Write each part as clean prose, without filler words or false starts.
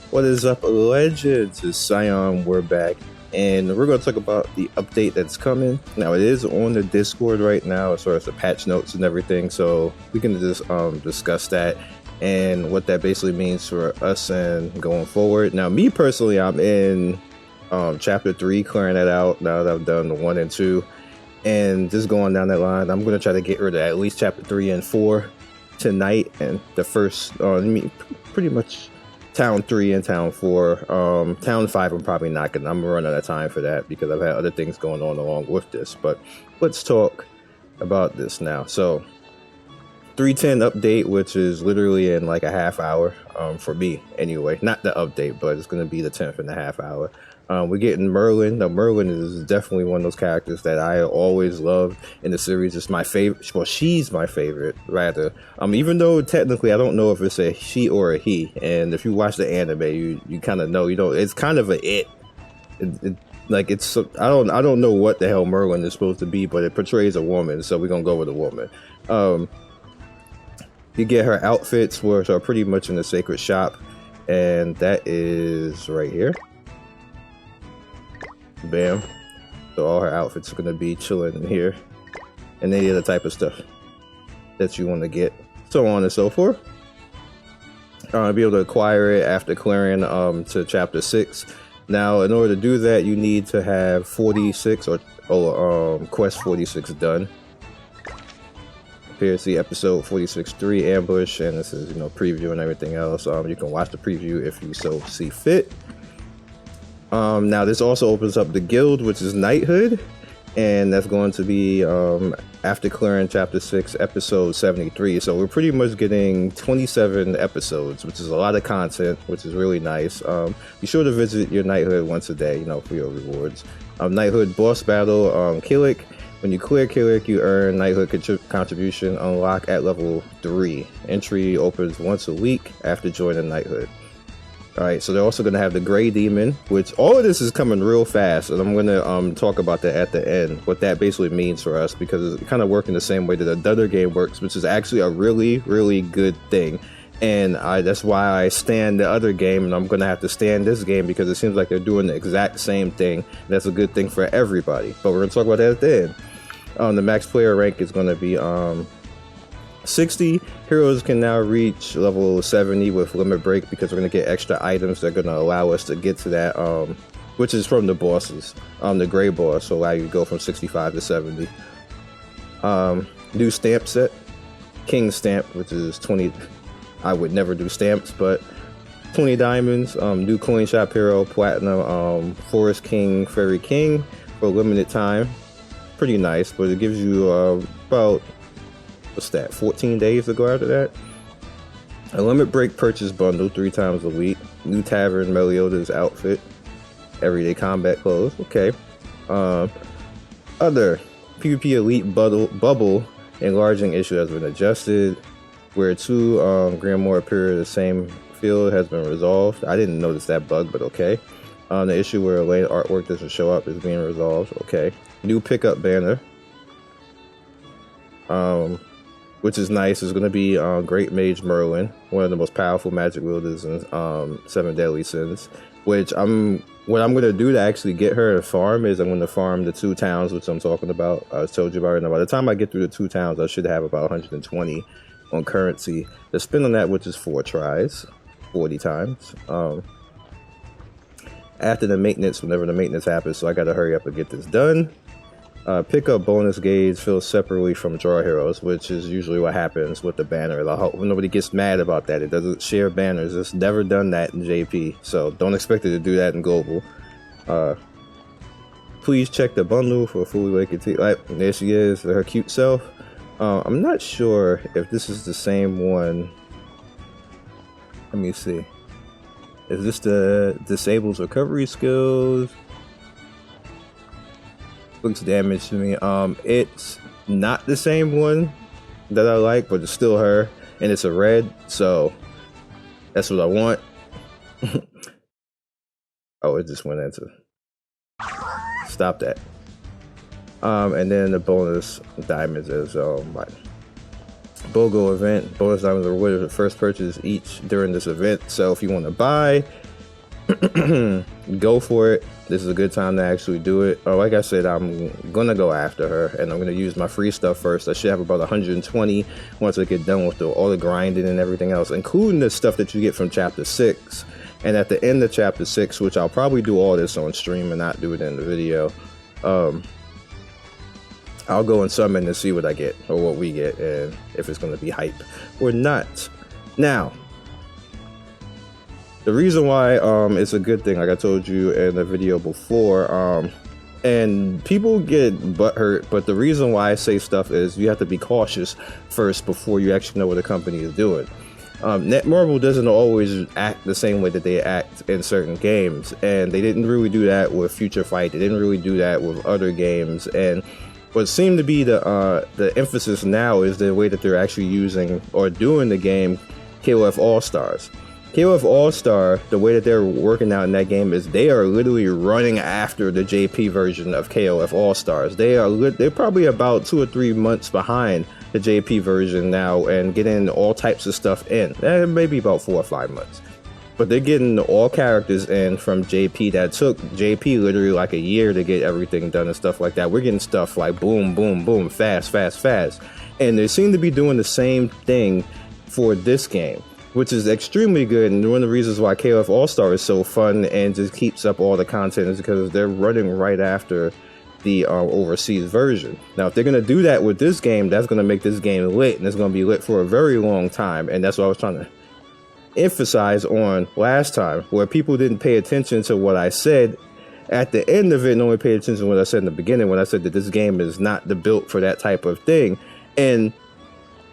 What is up, legends? It's Sion. We're back, and we're going to talk about the update that's coming. Now, it is on the Discord right now as far as the patch notes and everything, so we can just discuss that and what that basically means for us and going forward. Now, me personally, I'm in chapter 3, clearing that out now that I've done the 1 and 2, and just going down that line. I'm going to try to get rid of at least chapter 3 and 4 tonight, and the first, pretty much Town 3 and Town 4. Town 5 I'm probably not gonna, I'm running out of time for that because I've had other things going on along with this. But let's talk about this now. So 310 update, which is literally in like a half hour, for me anyway. Not the update, but it's gonna be the 10th in a half hour. We're getting Merlin. Now, Merlin is definitely one of those characters that I always loved in the series. It's my favorite. Well, she's my favorite, rather. Even though technically I don't know if it's a she or a he. And if you watch the anime, you kind of know. You know, it's kind of a it. Like it's. I don't know what the hell Merlin is supposed to be, but it portrays a woman, so we're gonna go with a woman. You get her outfits, which are pretty much in the sacred shop, and that is right here. Bam. So all her outfits are going to be chilling in here. And any other type of stuff that you want to get. So on and so forth. Be able to acquire it after clearing to chapter 6. Now, in order to do that, you need to have 46 or quest 46 done. Here, see episode 46.3 ambush, and this is, you know, preview and everything else. You can watch the preview if you so see fit. Now this also opens up the guild, which is knighthood, and that's going to be after clearing chapter 6 episode 73. So we're pretty much getting 27 episodes, which is a lot of content, which is really nice. Be sure to visit your knighthood once a day, you know, for your rewards. Knighthood boss battle, Killick. When you clear Killick, you earn knighthood contribution unlock at level 3. Entry opens once a week after joining knighthood. Alright, so they're also going to have the Grey Demon, which all of this is coming real fast, and I'm going to talk about that at the end, what that basically means for us, because it's kind of working the same way that the other game works, which is actually a really, really good thing. And that's why I stand the other game, and I'm going to have to stand this game, because it seems like they're doing the exact same thing. That's a good thing for everybody, but we're going to talk about that at the end. The max player rank is going to be 60. Heroes can now reach level 70 with limit break, because we're going to get extra items that are going to allow us to get to that, which is from the bosses. The gray boss will allow you to go from 65 to 70. New stamp set, King stamp, which is 20. I would never do stamps, but 20 diamonds. New coin shop hero, platinum, Forest King, Fairy King for a limited time. Pretty nice, but it gives you about, what's that, 14 days to go after that. A limit break purchase bundle 3 times a week. New tavern Melioda's outfit. Everyday combat clothes. Okay. Other PvP elite bubble enlarging issue has been adjusted. Where 2 Grimoire appear in the same field has been resolved. I didn't notice that bug, but okay. The issue where Elaine artwork doesn't show up is being resolved. Okay. New pickup banner. Which is nice. It's going to be Great Mage Merlin, one of the most powerful magic wielders in 7 Deadly Sins. What I'm going to do to actually get her to farm is I'm going to farm the 2 towns, which I'm talking about. I told you about it. Now, by the time I get through the 2 towns, I should have about 120 on currency. The spin on that, which is 4 tries, 40 times. After the maintenance, whenever the maintenance happens, so I got to hurry up and get this done. Pickup bonus gauge fills separately from draw heroes, which is usually what happens with the banner. I hope nobody gets mad about that. It doesn't share banners. It's never done that in JP, so don't expect it to do that in Global. Please check the bundle for a fully awakened there she is, her cute self. I'm not sure if this is the same one. Let me see. Is this the disables recovery skills? Looks damage to me. It's not the same one that I like, but it's still her, and it's a red, so that's what I want. Oh, it just went into. Stop that. And then the bonus diamonds is my BOGO event. Bonus diamonds are rewarded for first purchase each during this event. So if you want to buy, go for it. This is a good time to actually do it. Like I said, I'm gonna go after her, and I'm gonna use my free stuff first. I should have about 120 once I get done with all the grinding and everything else, including the stuff that you get from chapter 6. And at the end of chapter 6, which I'll probably do all this on stream and not do it in the video, I'll go and summon to see what I get, or what we get, and if it's going to be hype or not. Now, the reason why it's a good thing, like I told you in the video before, and people get butthurt, but the reason why I say stuff is you have to be cautious first before you actually know what a company is doing. Netmarble doesn't always act the same way that they act in certain games, and they didn't really do that with Future Fight. They didn't really do that with other games, and what seemed to be the emphasis now is the way that they're actually using or doing the game KOF Allstars. KOF Allstar, the way that they're working out in that game is they are literally running after the JP version of KOF Allstars. They're probably about 2 or 3 months behind the JP version now and getting all types of stuff in. Maybe about 4 or 5 months. But they're getting all characters in from JP that took JP literally like a year to get everything done and stuff like that. We're getting stuff like boom, boom, boom, fast, fast, fast. And they seem to be doing the same thing for this game, which is extremely good. And one of the reasons why KOF Allstar is so fun and just keeps up all the content is because they're running right after the overseas version. Now, if they're going to do that with this game, that's going to make this game lit, and it's going to be lit for a very long time. And that's what I was trying to emphasize on last time, where people didn't pay attention to what I said at the end of it and only paid attention to what I said in the beginning when I said that this game is not the built for that type of thing. And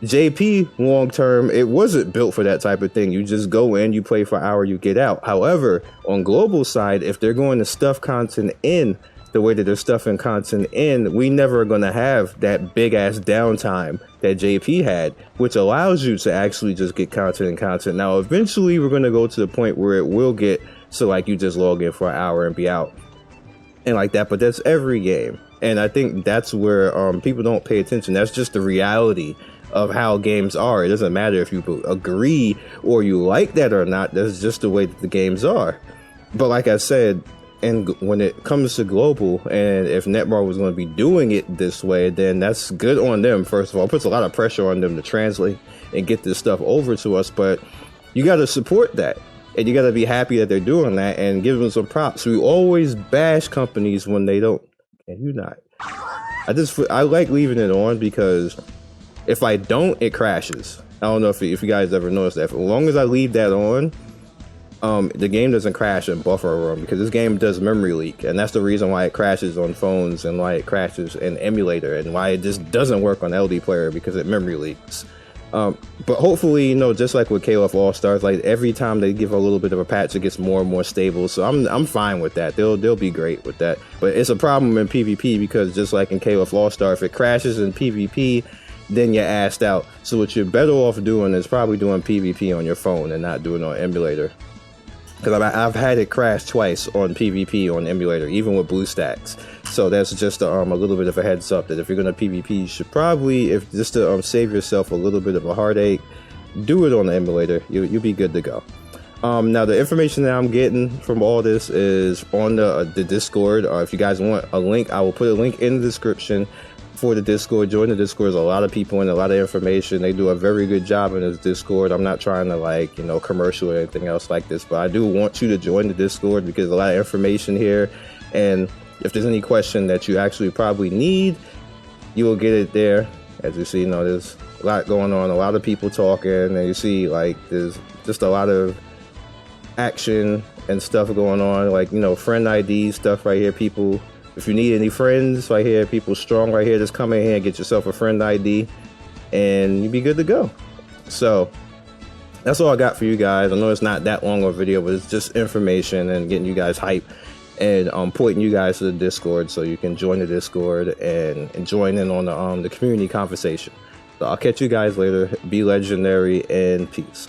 JP long term, it wasn't built for that type of thing. You just go in, you play for an hour, you get out. However, on global side, if they're going to stuff content in the way that they're stuffing content in, we never are going to have that big ass downtime that JP had, which allows you to actually just get content and content. Now, eventually we're going to go to the point where it will get so like you just log in for an hour and be out and like that, but that's every game. And I think that's where people don't pay attention. That's just the reality of how games are. It doesn't matter if you agree or you like that or not. That's just the way that the games are. But like I said, and when it comes to global, and if Netmarble was going to be doing it this way, then that's good on them. First of all, it puts a lot of pressure on them to translate and get this stuff over to us, but you got to support that, and you got to be happy that they're doing that and give them some props. We always bash companies when they don't. Can you not? I like leaving it on because if I don't, it crashes. I don't know if you guys ever noticed that. As long as I leave that on, the game doesn't crash in buffer room, because this game does memory leak, and that's the reason why it crashes on phones and why it crashes in emulator and why it just doesn't work on LD player, because it memory leaks. But hopefully, just like with KOF Allstars, like every time they give a little bit of a patch, it gets more and more stable. So I'm fine with that. They'll be great with that. But it's a problem in PvP, because just like in KOF Allstar, if it crashes in PvP, then you're assed out. So what you're better off doing is probably doing PvP on your phone and not doing it on emulator. Because I've had it crash twice on PvP on emulator, even with BlueStacks. So that's just a little bit of a heads up that if you're going to PvP, you should probably, if just to save yourself a little bit of a heartache, do it on the emulator. You'll be good to go. Now, the information that I'm getting from all this is on the Discord. If you guys want a link, I will put a link in the description for the Discord. Join the Discord. There's a lot of people and a lot of information. They do a very good job in this Discord. I'm not trying to commercial or anything else like this, but I do want you to join the Discord because there's a lot of information here. And if there's any question that you actually probably need, you will get it there. As you see, there's a lot going on, a lot of people talking, and you see there's just a lot of action and stuff going on, friend ID stuff right here. People, if you need any friends right here, people strong right here, just come in here and get yourself a friend ID and you'll be good to go. So that's all I got for you guys. I know it's not that long of a video, but it's just information and getting you guys hype and pointing you guys to the Discord so you can join the Discord and join in on the community conversation. So I'll catch you guys later. Be legendary and peace.